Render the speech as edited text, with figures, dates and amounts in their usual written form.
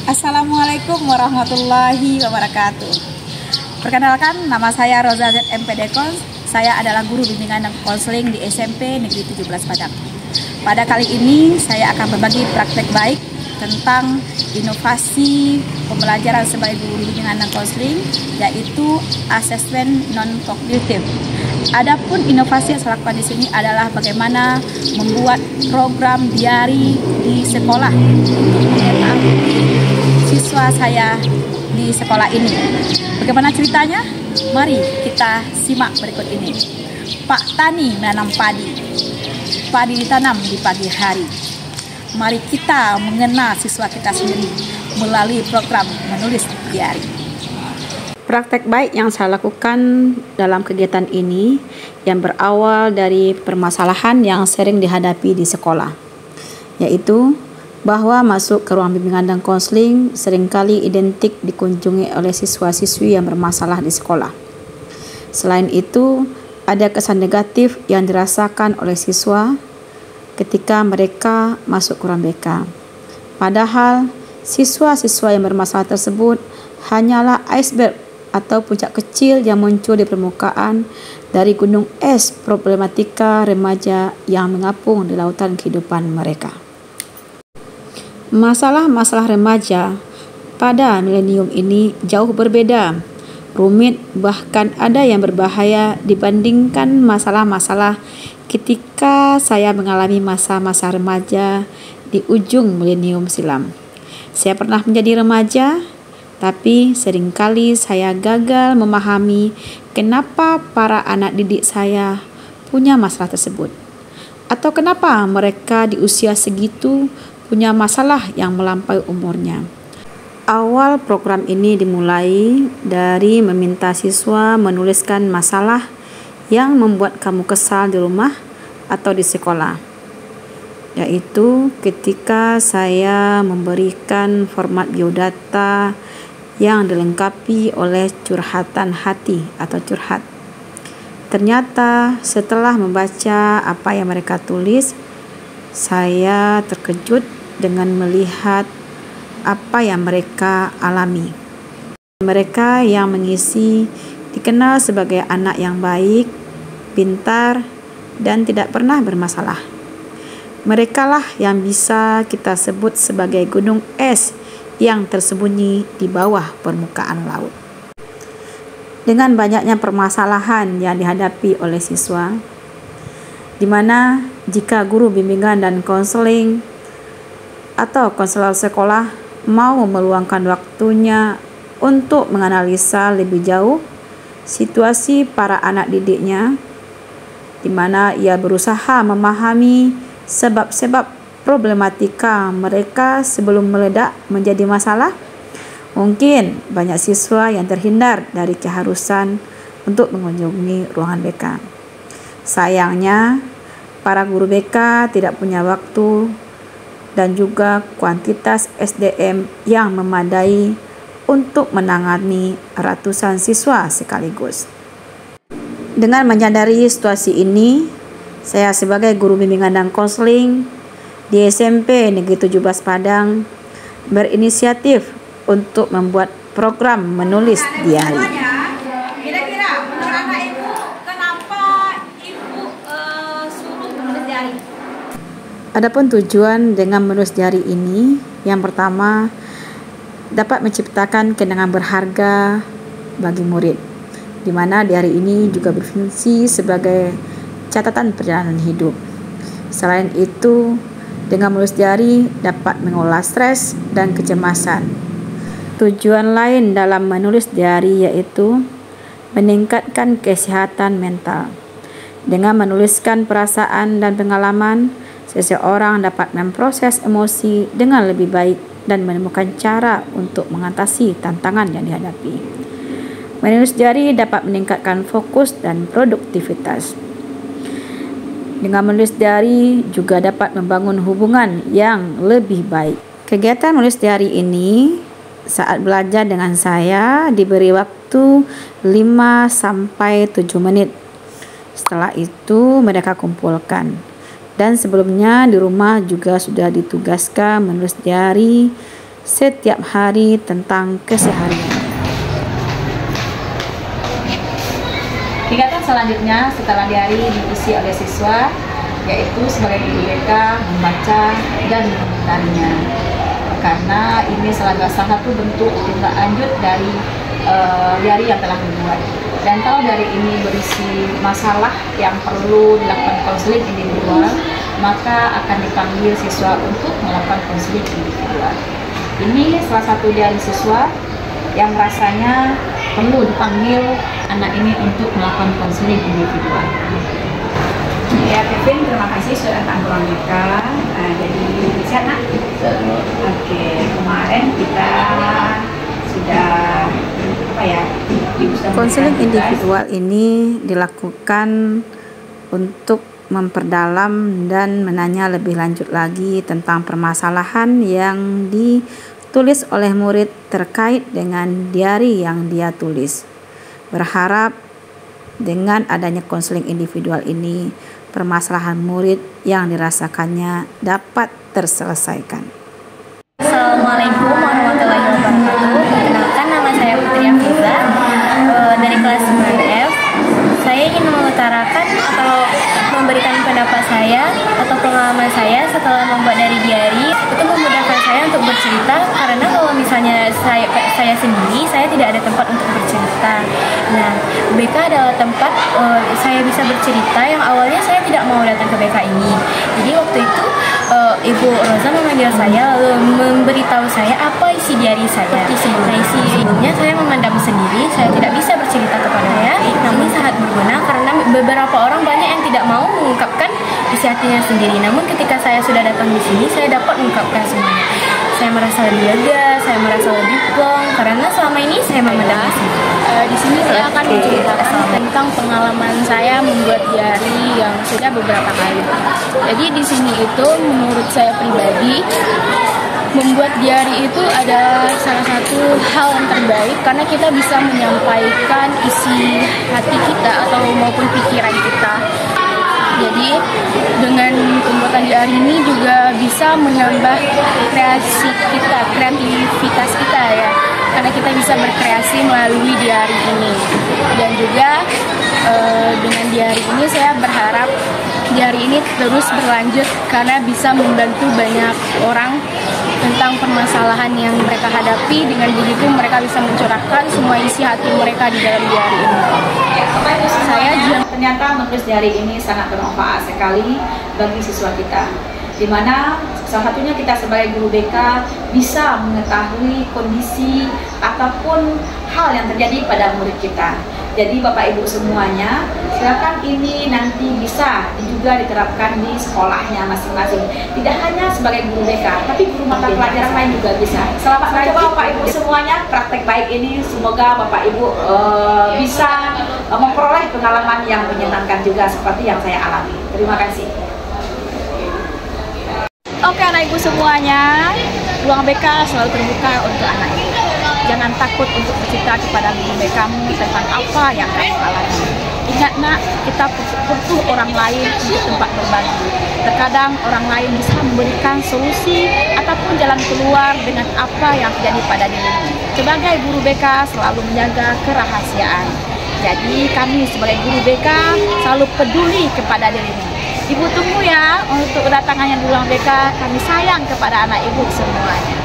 Assalamualaikum warahmatullahi wabarakatuh. Perkenalkan, nama saya Roza Z MPD Kons. Saya adalah guru bimbingan dan konseling di SMP Negeri 17 Padang. Pada kali ini saya akan berbagi praktek baik tentang inovasi pembelajaran sebagai guru bimbingan dan konseling, yaitu asesmen non-kognitif. Adapun inovasi yang saya lakukan di sini adalah bagaimana membuat program diari di sekolah untuk mengetahui siswa saya di sekolah ini. Bagaimana ceritanya? Mari kita simak berikut ini. Pak Tani menanam padi. Padi ditanam di pagi hari. Mari kita mengenal siswa kita sendiri melalui program menulis diari. Praktek baik yang saya lakukan dalam kegiatan ini yang berawal dari permasalahan yang sering dihadapi di sekolah, yaitu bahwa masuk ke ruang bimbingan dan konseling seringkali identik dikunjungi oleh siswa-siswi yang bermasalah di sekolah. Selain itu, ada kesan negatif yang dirasakan oleh siswa ketika mereka masuk ke ruang BK. Padahal, siswa-siswa yang bermasalah tersebut hanyalah iceberg atau puncak kecil yang muncul di permukaan dari gunung es problematika remaja yang mengapung di lautan kehidupan mereka. Masalah-masalah remaja pada milenium ini jauh berbeda, rumit, bahkan ada yang berbahaya dibandingkan masalah-masalah ketika saya mengalami masa-masa remaja di ujung milenium silam. Saya pernah menjadi remaja, tapi seringkali saya gagal memahami kenapa para anak didik saya punya masalah tersebut, atau kenapa mereka di usia segitu punya masalah yang melampaui umurnya. Awal program ini dimulai dari meminta siswa menuliskan masalah yang membuat kamu kesal di rumah atau di sekolah, yaitu ketika saya memberikan format biodata yang dilengkapi oleh curhatan hati atau curhat. Ternyata setelah membaca apa yang mereka tulis, saya terkejut dengan melihat apa yang mereka alami. Mereka yang mengisi dikenal sebagai anak yang baik, pintar, dan tidak pernah bermasalah. Merekalah yang bisa kita sebut sebagai gunung es yang tersembunyi di bawah permukaan laut. Dengan banyaknya permasalahan yang dihadapi oleh siswa, di mana jika guru bimbingan dan konseling atau konselor sekolah mau meluangkan waktunya untuk menganalisa lebih jauh situasi para anak didiknya, di mana ia berusaha memahami sebab-sebab problematika mereka sebelum meledak menjadi masalah, mungkin banyak siswa yang terhindar dari keharusan untuk mengunjungi ruangan BK. Sayangnya, para guru BK tidak punya waktu dan juga kuantitas SDM yang memadai untuk menangani ratusan siswa sekaligus. Dengan menyadari situasi ini, saya sebagai guru bimbingan dan konseling di SMP Negeri 17 Padang berinisiatif untuk membuat program menulis diari. Kira-kira menurut anak ibu, kenapa ibu suruh menulis diari? Adapun tujuan dengan menulis diari ini, yang pertama, dapat menciptakan kenangan berharga bagi murid, di mana diari ini juga berfungsi sebagai catatan perjalanan hidup. Selain itu, dengan menulis diari dapat mengolah stres dan kecemasan. Tujuan lain dalam menulis diari yaitu meningkatkan kesehatan mental. Dengan menuliskan perasaan dan pengalaman, seseorang dapat memproses emosi dengan lebih baik dan menemukan cara untuk mengatasi tantangan yang dihadapi. Menulis diari dapat meningkatkan fokus dan produktivitas. Dengan menulis diari juga dapat membangun hubungan yang lebih baik. Kegiatan menulis diari ini saat belajar dengan saya diberi waktu 5-7 menit. Setelah itu mereka kumpulkan. Dan sebelumnya di rumah juga sudah ditugaskan menulis diari setiap hari tentang keseharian. Kegiatan selanjutnya setelah diari diisi oleh siswa, yaitu sebagai guru BK membaca dan mengomentarinya. Karena ini salah satu bentuk tindak lanjut dari diari yang telah dibuat. Dan kalau diari ini berisi masalah yang perlu dilakukan konseling individual, maka akan dipanggil siswa untuk melakukan konseling individual. Ini salah satu diari siswa yang rasanya perlu dipanggil anak ini untuk melakukan konseling individual. Ya, Kevin, terima kasih sudah datang ke ruang BK. Jadi sehat, nak? Oke, kemarin kita sudah konseling individual ini dilakukan untuk memperdalam dan menanya lebih lanjut lagi tentang permasalahan yang ditulis oleh murid terkait dengan diari yang dia tulis. Berharap dengan adanya konseling individual ini, permasalahan murid yang dirasakannya dapat terselesaikan. Assalamualaikum warahmatullahi wabarakatuh. Perkenalkan, nama saya Putri Afiza dari kelas 9F. Saya ingin mengutarakan atau memberikan pendapat saya atau pengalaman saya setelah membuat dari diari. Itu memudahkan saya untuk bercerita, karena kalau misalnya saya sendiri, saya tidak ada tempat untuk bercerita. Nah, BK adalah tempat saya bisa bercerita yang awalnya saya tidak mau datang ke BK ini. Jadi waktu itu Ibu Rosa memanggil saya lalu memberitahu saya apa isi diari saya. Nah, isinya saya memendam sendiri, saya tidak bisa bercerita kepadanya. Namun sangat berguna karena beberapa orang banyak yang tidak mau mengungkapkan isi hatinya sendiri. Namun ketika saya sudah datang di sini, saya dapat mengungkapkan semuanya. Saya merasa lebih lega, saya merasa lebih plong karena selama ini saya memendam sendiri. Di sini saya akan menceritakan tentang pengalaman saya membuat diari yang sudah beberapa kali. Jadi di sini itu menurut saya pribadi, membuat diari itu adalah salah satu hal yang terbaik karena kita bisa menyampaikan isi hati kita atau maupun pikiran kita. Jadi dengan pembuatan diari ini juga bisa menambah kreativitas kita ya, karena kita bisa berkreasi melalui diari ini. Dan juga dengan diari ini saya berharap diari ini terus berlanjut karena bisa membantu banyak orang tentang permasalahan yang mereka hadapi. Dengan begitu mereka bisa mencurahkan semua isi hati mereka di dalam diari ini. Ternyata menulis diari ini sangat bermanfaat sekali bagi siswa kita, di mana salah satunya kita sebagai guru BK bisa mengetahui kondisi ataupun hal yang terjadi pada murid kita. Jadi Bapak Ibu semuanya, silakan ini nanti bisa juga diterapkan di sekolahnya masing-masing. Tidak hanya sebagai guru BK, tapi guru mata pelajaran lain juga bisa. Selamat mencoba Bapak Ibu semuanya, praktek baik ini semoga Bapak Ibu bisa memperoleh pengalaman yang menyenangkan juga seperti yang saya alami. Terima kasih. Oke anak ibu semuanya, ruang BK selalu terbuka untuk anak ibu. Jangan takut untuk bercerita kepada guru BK-mu tentang apa yang kamu alami. Ingat nak, kita butuh orang lain untuk tempat berbagi. Terkadang orang lain bisa memberikan solusi ataupun jalan keluar dengan apa yang terjadi pada dirimu. Sebagai guru BK selalu menjaga kerahasiaan. Jadi kami sebagai guru BK selalu peduli kepada dirimu. Ibu tunggu ya untuk kedatangannya di ruang BK. Kami sayang kepada anak ibu semuanya.